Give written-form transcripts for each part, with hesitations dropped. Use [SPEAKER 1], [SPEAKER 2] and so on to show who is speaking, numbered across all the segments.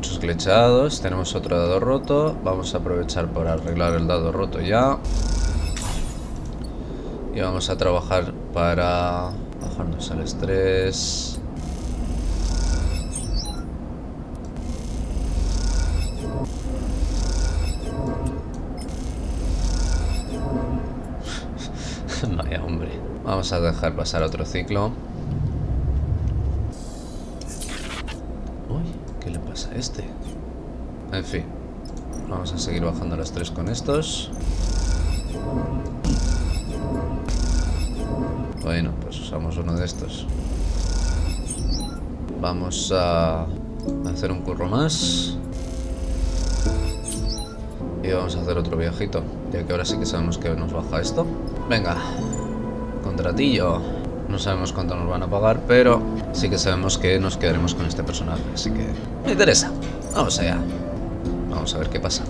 [SPEAKER 1] muchos glitchados. Tenemos otro dado roto. Vamos a aprovechar por arreglar el dado roto ya. Y vamos a trabajar para bajarnos el estrés. Vaya hombre. Vamos a dejar pasar otro ciclo. Uy, ¿qué le pasa a este? En fin. Vamos a seguir bajando el estrés con estos. Bueno, pues usamos uno de estos. Vamos a hacer un curro más. Y vamos a hacer otro viajito, ya que ahora sí que sabemos que nos baja esto. Venga, contratillo. No sabemos cuánto nos van a pagar, pero sí que sabemos que nos quedaremos con este personaje, así que me interesa. Vamos allá. Vamos a ver qué pasa.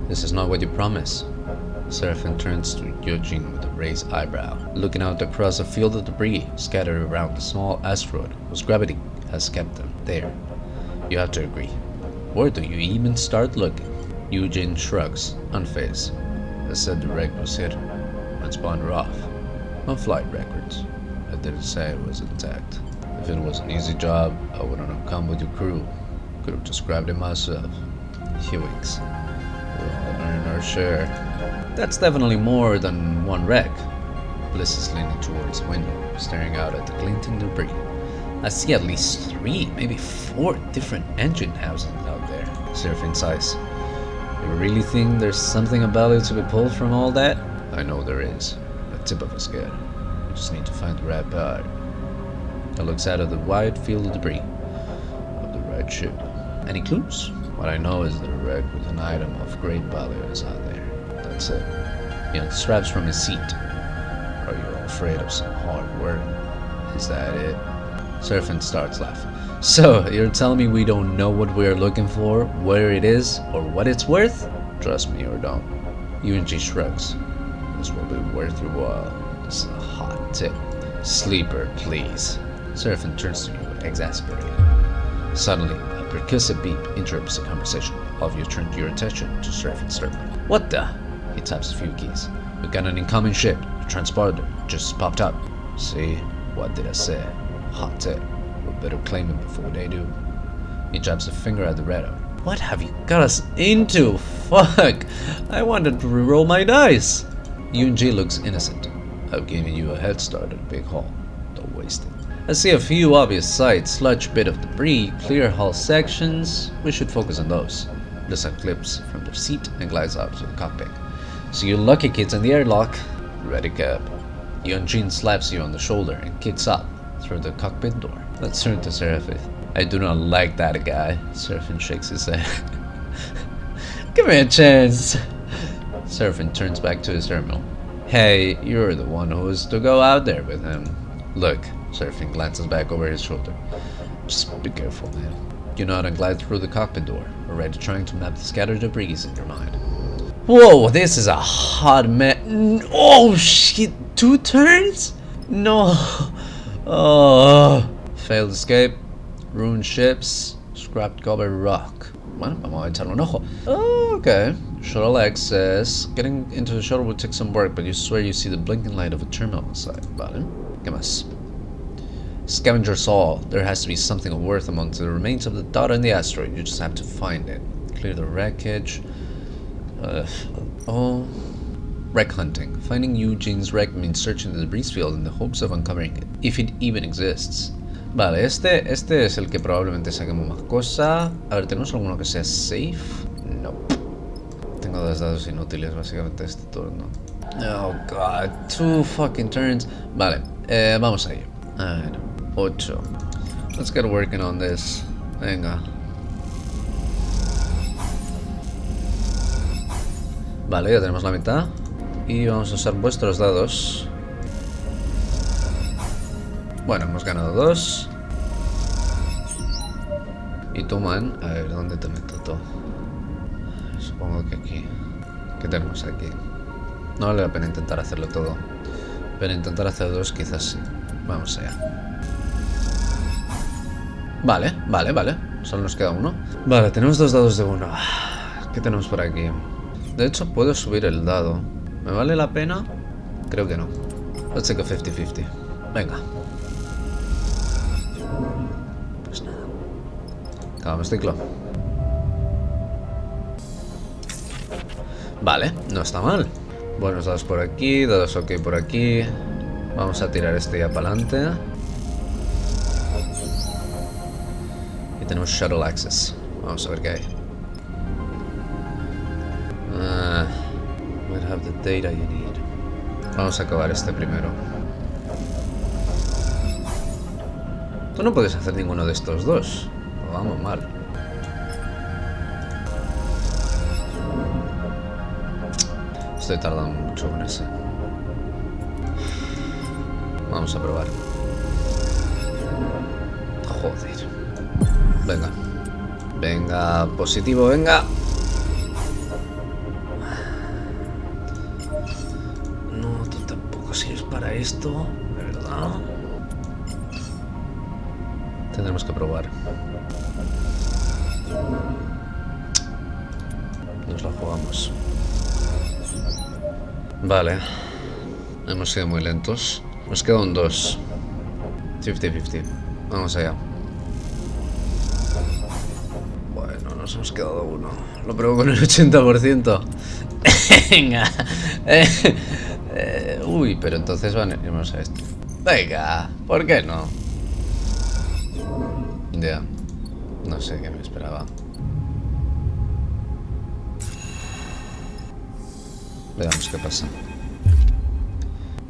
[SPEAKER 1] This is not what you promised. Seraphin turns to Eugene with a raised eyebrow, looking out across a field of debris scattered around a small asteroid whose gravity has kept them there. You have to agree. Where do you even start looking? Eugene shrugs, unfazed. I said the wreck was hit. Let's wander off. No flight records. I didn't say it was intact. If it was an easy job, I wouldn't have come with your crew. Could have just grabbed it myself. He winks. We'll all earn our share. That's definitely more than one wreck. Bliss is leaning towards the window, staring out at the glinting debris. I see at least 3, maybe 4 different engine houses out there. Seraphin sighs. You really think there's something of value to be pulled from all that? I know there is. A tip of a scale. We just need to find the right part. He looks out at the wide field of debris of the right ship. Any clues? What I know is that a wreck with an item of great value is out there. That's it. He unstraps from his seat. Are you all afraid of some hard work? Is that it? Seraphin starts laughing. So, you're telling me we don't know what we're looking for, where it is, or what it's worth? Trust me or don't. UNG shrugs. This will be worth your while. This is a hot tip. Sleeper, please. Seraphin turns to you, exasperated. Suddenly, a percussive beep interrupts the conversation. All of you turn your attention to Seraphin's terminal. What the? He taps a few keys. We got an incoming ship. The transporter just popped up. See? What did I say? Hot tip. We better claim it before they do. He jabs a finger at the radar. What have you got us into? Fuck! I wanted to reroll my dice! UNG looks innocent. I've given you a head start at a big haul. Don't waste it. I see a few obvious sights, large bit of debris, clear hull sections. We should focus on those. Lisa clips from their seat and glides out to the cockpit. So you lucky kids in the airlock. Ready, Cap. Eugene slaps you on the shoulder and kicks up through the cockpit door. Let's turn to Seraphin. I do not like that guy. Seraphin shakes his head. Give me a chance. Seraphin turns back to his terminal. Hey, you're the one who is to go out there with him. Look, Seraphin glances back over his shoulder. Just be careful, man. You nod and glide through the cockpit door, already trying to map the scattered debris in your mind. Whoa, this is a hot mess. Oh shit, 2 turns? No. Oh. Failed escape, ruined ships, scrapped covered rock. Bueno, vamos a echarle un ojo. Oh, okay. Shuttle access. Getting into the shuttle would take some work, but you swear you see the blinking light of a terminal inside. Vale. ¿Qué más? Scavenger's Hall. There has to be something of worth among the remains of the dot and the asteroid. You just have to find it. Clear the wreckage. Wreck hunting. Finding Eugene's wreck means searching the debris field in the hopes of uncovering it, if it even exists. Vale, este es el que probablemente saquemos más cosas. A ver, ¿tenemos alguno que sea safe? No. Tengo 2 dados inútiles básicamente este turno. Oh god, 2 fucking turns. Vale, vamos a ir. A ver, 8. Let's get working on this. Venga. Vale, ya tenemos la mitad. Y vamos a usar vuestros dados. Bueno, hemos ganado 2. Y tú, man, a ver, ¿dónde te meto todo? Supongo que aquí. ¿Qué tenemos aquí? No vale la pena intentar hacerlo todo. Pero intentar hacer dos quizás sí. Vamos allá. Vale. Solo nos queda uno. Vale, tenemos 2 dados de 1. ¿Qué tenemos por aquí? De hecho, puedo subir el dado. ¿Me vale la pena? Creo que no. Let's take a 50-50. Venga. Pues nada. Acabamos ciclo. Vale, no está mal. Buenos dados por aquí, dados ok por aquí. Vamos a tirar este ya para adelante. Y tenemos Shuttle Access. Vamos a ver qué hay. Might have the data you need. Vamos a acabar este primero. Tú no puedes hacer ninguno de estos dos. Vamos mal. Estoy tardando mucho con ese. Vamos a probar. Joder. Venga. Venga, positivo, venga. No, tú tampoco sirves para esto, de verdad. Tendremos que probar. Nos la jugamos. Vale. Hemos sido muy lentos. Nos queda un 2. 50-50. Vamos allá. Bueno, nos hemos quedado uno. Lo pruebo con el 80%. Venga. Uy, pero entonces vamos a esto. Venga, ¿por qué no? Ya. No sé qué me esperaba. Veamos qué pasa.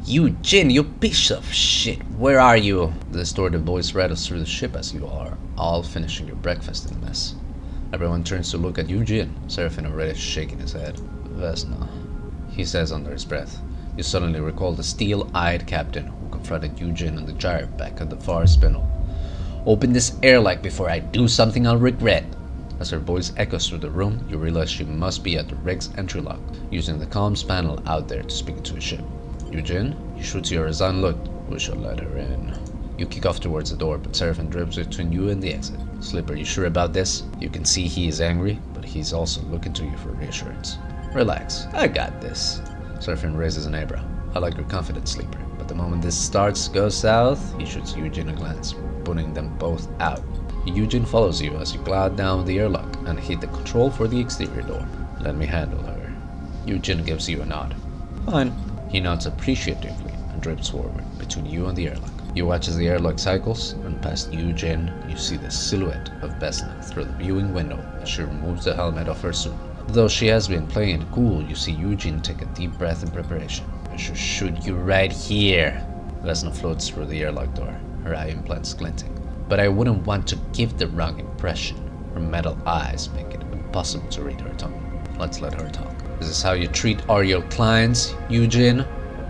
[SPEAKER 1] Eugene, you piece of shit. Where are you? The distorted voice rattles through the ship as you are all finishing your breakfast in the mess. Everyone turns to look at Eugene, Seraphim already shaking his head. Vesna, he says under his breath. You suddenly recall the steel-eyed captain who confronted Eugene on the gyre back at the far spindle. Open this airlock before I do something I'll regret. As her voice echoes through the room, you realize she must be at the rig's entry lock, using the comms panel out there to speak to a ship. Eugene, he shoots you a resigned look. We shall let her in. You kick off towards the door, but Seraphim drips between you and the exit. Slipper, you sure about this? You can see he is angry, but he's also looking to you for reassurance. Relax, I got this. Seraphim raises an eyebrow. I like your confidence, Sleeper, but the moment this goes south, he shoots Eugene a glance, putting them both out. Eugene follows you as you glide down the airlock and hit the control for the exterior door. Let me handle her. Eugene gives you a nod. Fine. He nods appreciatively and drips forward between you and the airlock. You watch as the airlock cycles, and past Eugene, you see the silhouette of Vesna through the viewing window as she removes the helmet of her suit. Though she has been playing it cool, you see Eugene take a deep breath in preparation. I should shoot you right here. Vesna floats through the airlock door, her eye implants glinting. But I wouldn't want to give the wrong impression. Her metal eyes make it impossible to read her tongue. Let's let her talk. This is how you treat all your clients, Eugene.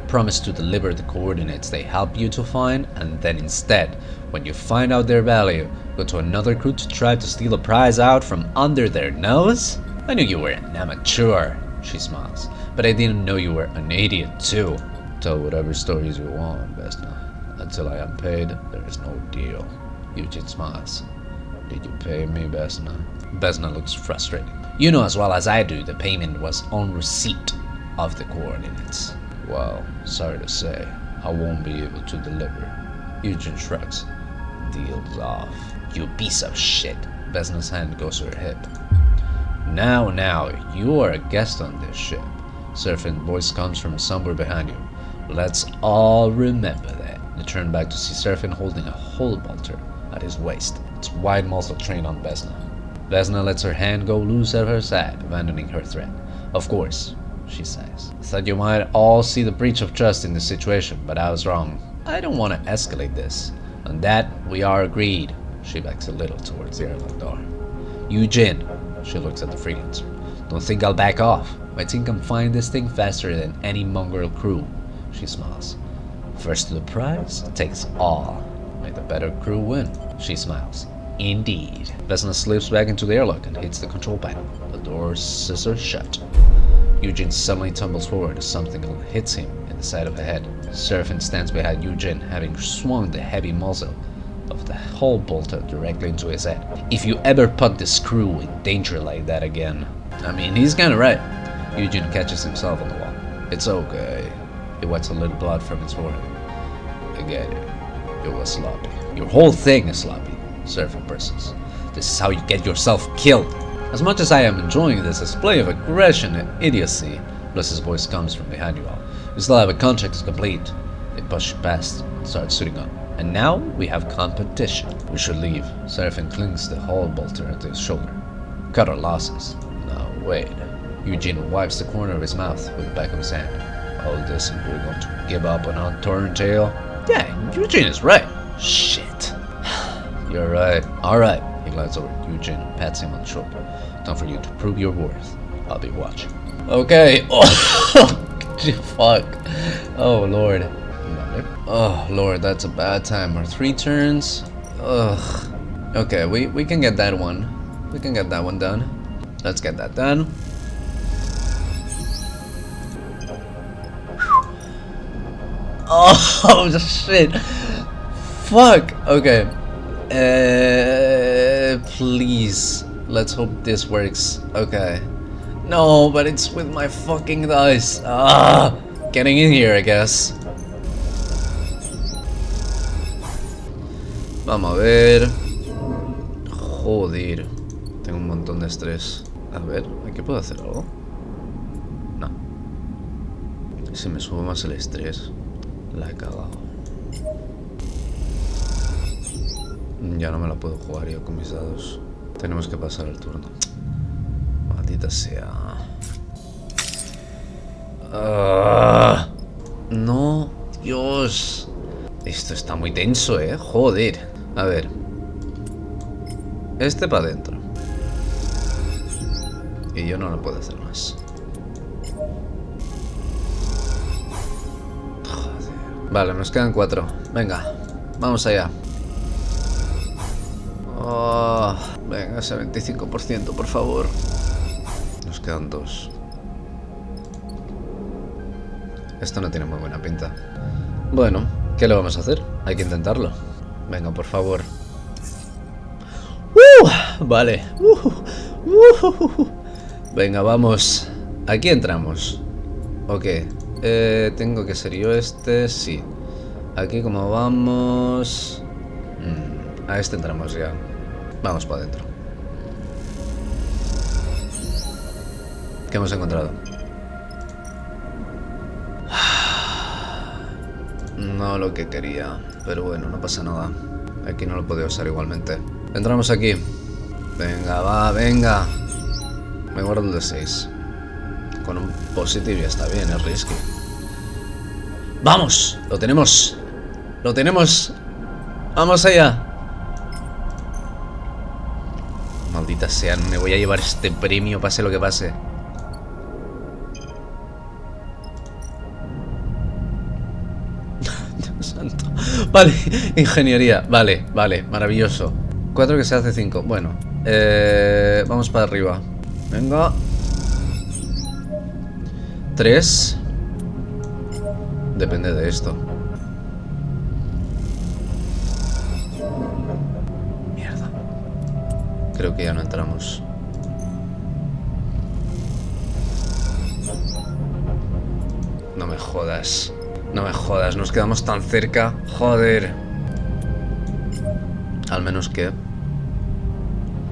[SPEAKER 1] Promise to deliver the coordinates they help you to find, and then instead, when you find out their value, go to another crew to try to steal a prize out from under their nose? I knew you were an amateur, she smiles, but I didn't know you were an idiot too. Tell whatever stories you want, Vesna. Until I am paid, there is no deal. Eugene smiles. Did you pay me, Vesna? Vesna looks frustrated. You know as well as I do the payment was on receipt of the coordinates. Well, sorry to say, I won't be able to deliver. Eugene shrugs. Deal's off. You piece of shit. Vesna's hand goes to her hip. Now, you are a guest on this ship. Seraphim's voice comes from somewhere behind you. Let's all remember that. You turn back to see Seraphim holding a hole bolter at his waist, its wide muzzle trained on Vesna. Vesna lets her hand go loose at her side, abandoning her threat. Of course, she says. I thought you might all see the breach of trust in this situation, but I was wrong. I don't want to escalate this. On that, we are agreed. She backs a little towards the airlock door. Eugene, she looks at the freelancer. Don't think I'll back off. I think I'm find this thing faster than any mongrel crew. She smiles. First to the prize takes all. May the better crew win. She smiles. Indeed. Vesna slips back into the airlock and hits the control panel. The door scissors shut. Eugene suddenly tumbles forward as something hits him in the side of the head. Seraphin stands behind Eugene, having swung the heavy muzzle of the hull bolter directly into his head. If you ever put the screw in danger like that again... I mean, he's kinda right. Eugene catches himself on the wall. It's okay. He wipes a little blood from his forehead. I get it. It was sloppy. Your whole thing is sloppy, Seraphin persons. This is how you get yourself killed. As much as I am enjoying this display of aggression and idiocy, plus his voice comes from behind you all, you still have a contract to complete. They push you past and start suiting up. And now we have competition. We should leave. Seraphin clings the hull bolter to his shoulder. Cut our losses. No, wait. Eugene wipes the corner of his mouth with the back of his hand. All this and we're going to give up on our Torrentail? Yeah, Eugene is right. Shit. You're right. Alright. He glides over to Eugene and pats him on the shoulder. Time for you to prove your worth. I'll be watching. Okay. Oh, fuck. Oh, Lord. Oh, Lord, that's a bad time. Or 3 turns? Ugh. Okay, we can get that one. We can get that one done. Let's get that done. Oh, shit. Fuck. Okay. Please. Let's hope this works. Okay. No, but it's with my fucking dice. Ah, getting in here, I guess. Vamos a ver. Joder. Tengo un montón de estrés. A ver, ¿aquí puedo hacer algo? No. Si me subo más el estrés, la he cagado. Ya no me la puedo jugar yo con mis dados. Tenemos que pasar el turno. Maldita sea. No, Dios. Esto está muy tenso, joder. A ver. Este para adentro. Y yo no lo puedo hacer más. Joder. Vale, nos quedan 4. Venga, vamos allá. Oh, venga, ese 25%, por favor. Nos quedan 2. Esto no tiene muy buena pinta. Bueno, ¿qué le vamos a hacer? Hay que intentarlo. Venga, por favor. Vale. Venga, vamos. Aquí entramos. Ok. Tengo que ser yo este. Sí. Aquí como vamos... a este entramos ya. Vamos para adentro. ¿Qué hemos encontrado? No lo que quería. Pero bueno, no pasa nada. Aquí no lo podía usar igualmente. Entramos aquí. Venga, va, venga. Me guardo el de 6. Con un positivo ya está bien, es risky. ¡Vamos! ¡Lo tenemos! ¡Lo tenemos! ¡Vamos allá! Maldita sea, me voy a llevar este premio, pase lo que pase. Dios santo. Vale, ingeniería. Vale, vale, maravilloso. 4 que se hace 5. Bueno, vamos para arriba. Venga. 3. Depende de esto. Mierda. Creo que ya no entramos. No me jodas. No me jodas, nos quedamos tan cerca. Joder. Al menos que...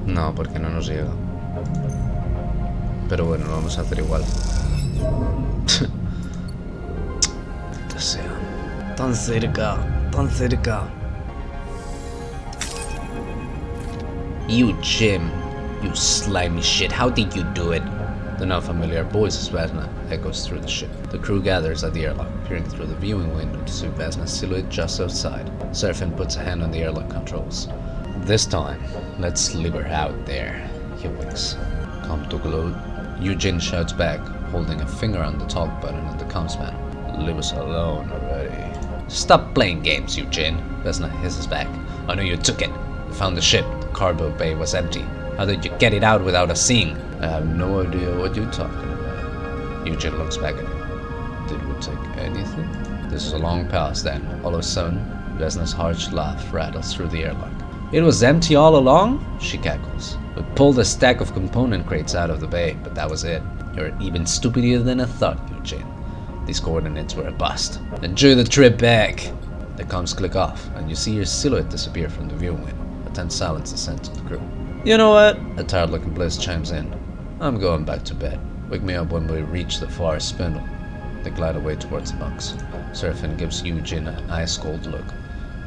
[SPEAKER 1] No, porque no nos llega. Pero bueno, lo vamos a hacer igual. Maldita sea. Tan cerca, tan cerca. You, Jim. You slimy shit. How did you do it? The now familiar voice of Vesna echoes through the ship. The crew gathers at the airlock, peering through the viewing window to see Vesna's silhouette just outside. Seraphin puts a hand on the airlock controls. This time, let's leave her out there. He winks. Come to gloat. Eugene shouts back, holding a finger on the talk button on the comms panel. Leave us alone already. Stop playing games, Eugene. Vesna hisses back. I know you took it. You found the ship. The cargo bay was empty. How did you get it out without us seeing? I have no idea what you're talking about. Eugene looks back at him. Did we Don't take anything? This is a long pause then. All of a sudden, Vesna's harsh laugh rattles through the airlock. It was empty all along? She cackles. We pulled a stack of component crates out of the bay, but that was it. You're even stupider than I thought, Eugene. These coordinates were a bust. Enjoy the trip back! The comms click off, and you see your silhouette disappear from the viewing window. A tense silence descends to the crew. You know what? A tired-looking Bliss chimes in. I'm going back to bed. Wake me up when we reach the far spindle. They glide away towards the bunks. Seraphin gives Eugene an ice-cold look.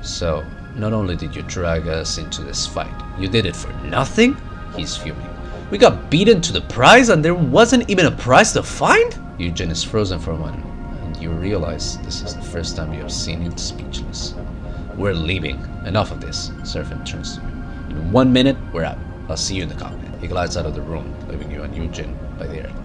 [SPEAKER 1] So, not only did you drag us into this fight, you did it for nothing? He's fuming. We got beaten to the prize and there wasn't even a prize to find? Eugene is frozen for a moment, and you realize this is the first time you have seen him speechless. We're leaving. Enough of this. Seraphin turns to you. In 1 minute, we're out. I'll see you in the cockpit. He glides out of the room, leaving you and Eugene by the airlock.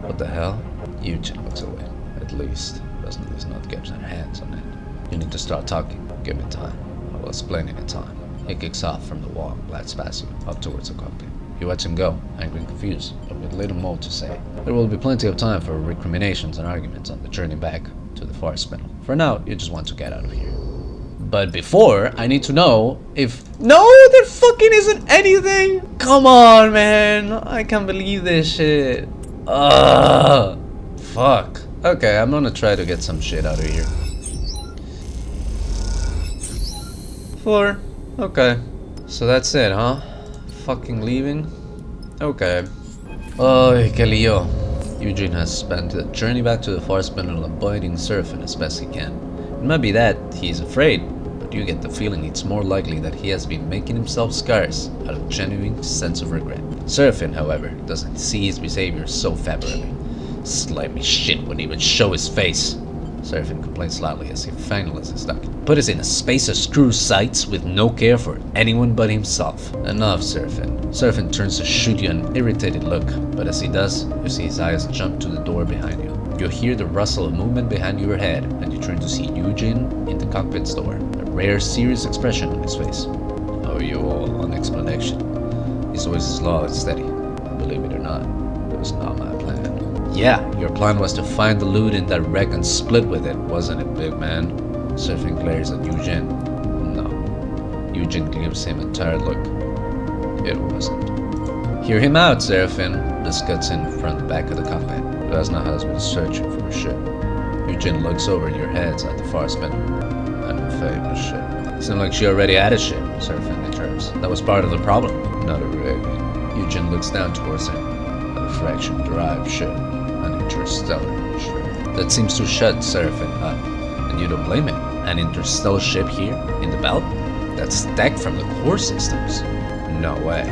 [SPEAKER 1] What the hell? Eugene looks away. At least, Vesna does not get her hands on it. You need to start talking. Give me time. I will explain in time. He kicks off from the wall and glides past you, up towards the cockpit. You watch him go, angry and confused, but with little more to say. There will be plenty of time for recriminations and arguments on the journey back to the far spindle. For now, you just want to get out of here. But before, I need to know if... No, there fucking isn't anything! Come on, man! I can't believe this shit. Ugh! Fuck. Okay, I'm gonna try to get some shit out of here. 4. Okay. So that's it, huh? Fucking leaving? Okay. Oy, que lío. Eugene has spent the journey back to the far spindle avoiding Seraphin as best he can. It might be that he's afraid, but you get the feeling it's more likely that he has been making himself scarce out of genuine sense of regret. Seraphin, however, doesn't see his behavior so favorably. Slimy shit wouldn't even show his face. Seraphin complains loudly as he finalizes his document. Put us in a space of screw sights with no care for anyone but himself. Enough, Seraphin. Seraphin turns to shoot you an irritated look, but as he does, you see his eyes jump to the door behind you. You hear the rustle of movement behind your head, and you turn to see Eugene in the cockpit's door, a rare, serious expression on his face. How are you all on explanation? His voice is low and steady. Believe it or not, it was not my plan. Yeah, your plan was to find the loot in that wreck and split with it, wasn't it, big man? Seraphin glares at Eugene. No. Eugene gives him a tired look. It wasn't. Hear him out, Seraphin. This cuts in from the back of the cockpit. Vesna has been searching for a ship. Eugene looks over your heads at the far spindle. An unfamous ship. Seemed like she already had a ship, Seraphin interrupts. That was part of the problem. Not a rig. Eugene looks down towards him. A fraction-derived ship. An interstellar ship. That seems to shut Seraphin up. And you don't blame him. An interstellar ship here, in the belt? That's stacked from the core systems. No way.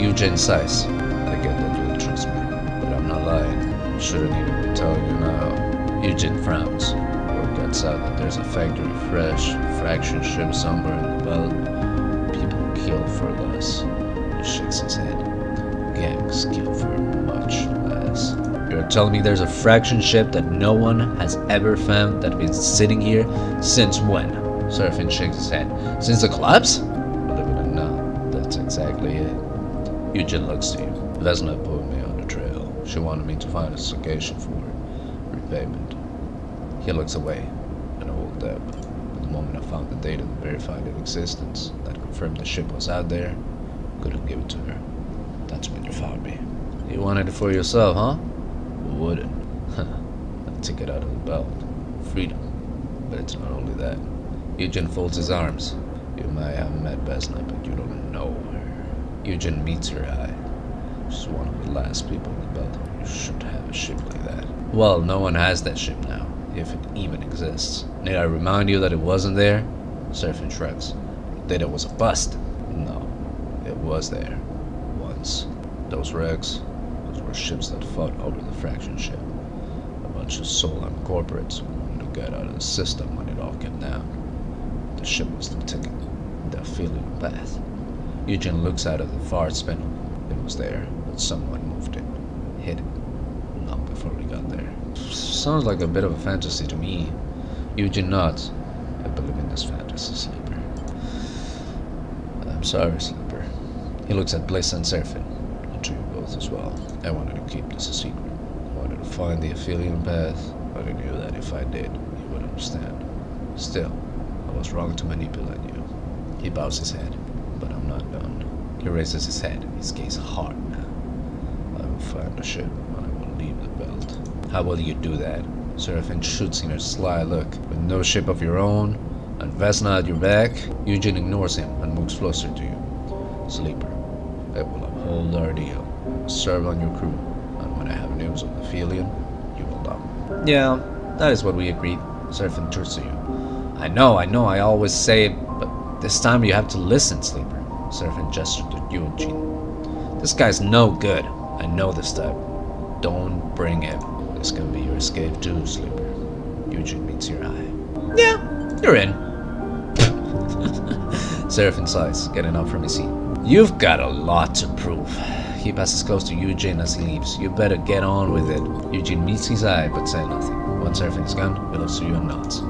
[SPEAKER 1] Eugene sighs. I get that you don't trust me, but I'm not lying. Shouldn't even be telling you now. Eugene frowns. Word gets out that there's a factory fresh, fraction ship somewhere in the belt. People kill for less. He shakes his head. Gangs kill for much less. You're telling me there's a fraction ship that no one has ever found that has been sitting here since when? Seraphin shakes his head. Since the collapse? Believe it or not, that's exactly it. Eugene looks to you. Vesna put me on the trail. She wanted me to find a location for repayment. He looks away. An old debt. But the moment I found the data that verified its existence, that confirmed the ship was out there, couldn't give it to her. That's when you found me. You wanted it for yourself, huh? Wouldn't. I took it out of the belt. Freedom. But it's not only that. Eugene folds his arms. You may have met Vesna, but you don't know her. Eugene meets her eye. She's one of the last people in the belt. You should have a ship like that. Well, no one has that ship now, if it even exists. Need I remind you that it wasn't there? Seraphin shrugs. The data was a bust. No, it was there. Once. Those wrecks, those were ships that fought over the fraction ship. A bunch of soul-armed corporates who wanted to get out of the system when it all came down. The ship was the ticket, the affiliate path. Eugene looks out of the far spindle. It was there, but someone moved it. Hid it. Not before we got there. Sounds like a bit of a fantasy to me. Eugene nods. I believe in this fantasy, Sleeper. I'm sorry, Sleeper. He looks at Bliss and Seraphin. And to you both as well. I wanted to keep this a secret. I wanted to find the affiliate path. I already knew that if I did, you would understand. Still, I was wrong to manipulate you. He bows his head, but I'm not done. He raises his head, his gaze hard now. I will find the ship, and I will leave the belt. How will you do that? Seraphin shoots him a sly look. With no ship of your own, and Vesna at your back, Eugene ignores him and moves closer to you. Sleeper, I will uphold our deal. Serve on your crew, and when I have news of the Philion, you will know. Yeah, that is what we agreed. Seraphin turns to you. I know, I always say it, but this time you have to listen, Sleeper. Seraphin gestured to Eugene. This guy's no good. I know this type. Don't bring him. This can be your escape too, Sleeper. Eugene meets your eye. Yeah, you're in. Seraphin sighs, getting up from his seat. You've got a lot to prove. He passes close to Eugene as he leaves. You better get on with it. Eugene meets his eye, but says nothing. Once Seraphin's gone, he looks to you and nods.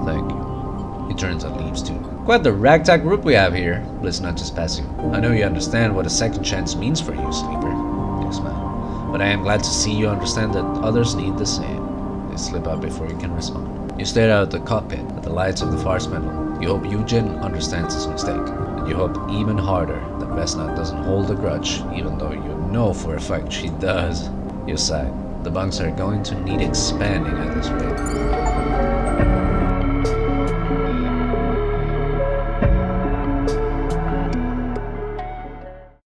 [SPEAKER 1] Thank you. He turns and leaves too. Quite the ragtag group we have here. Bliss nudges past you. I know you understand what a second chance means for you, Sleeper. You smile. But I am glad to see you understand that others need the same. They slip out before you can respond. You stare out the cockpit at the lights of the far spindle. You hope Eugene understands his mistake. And you hope even harder that Vesna doesn't hold a grudge, even though you know for a fact she does. You sigh. The bunks are going to need expanding at this rate.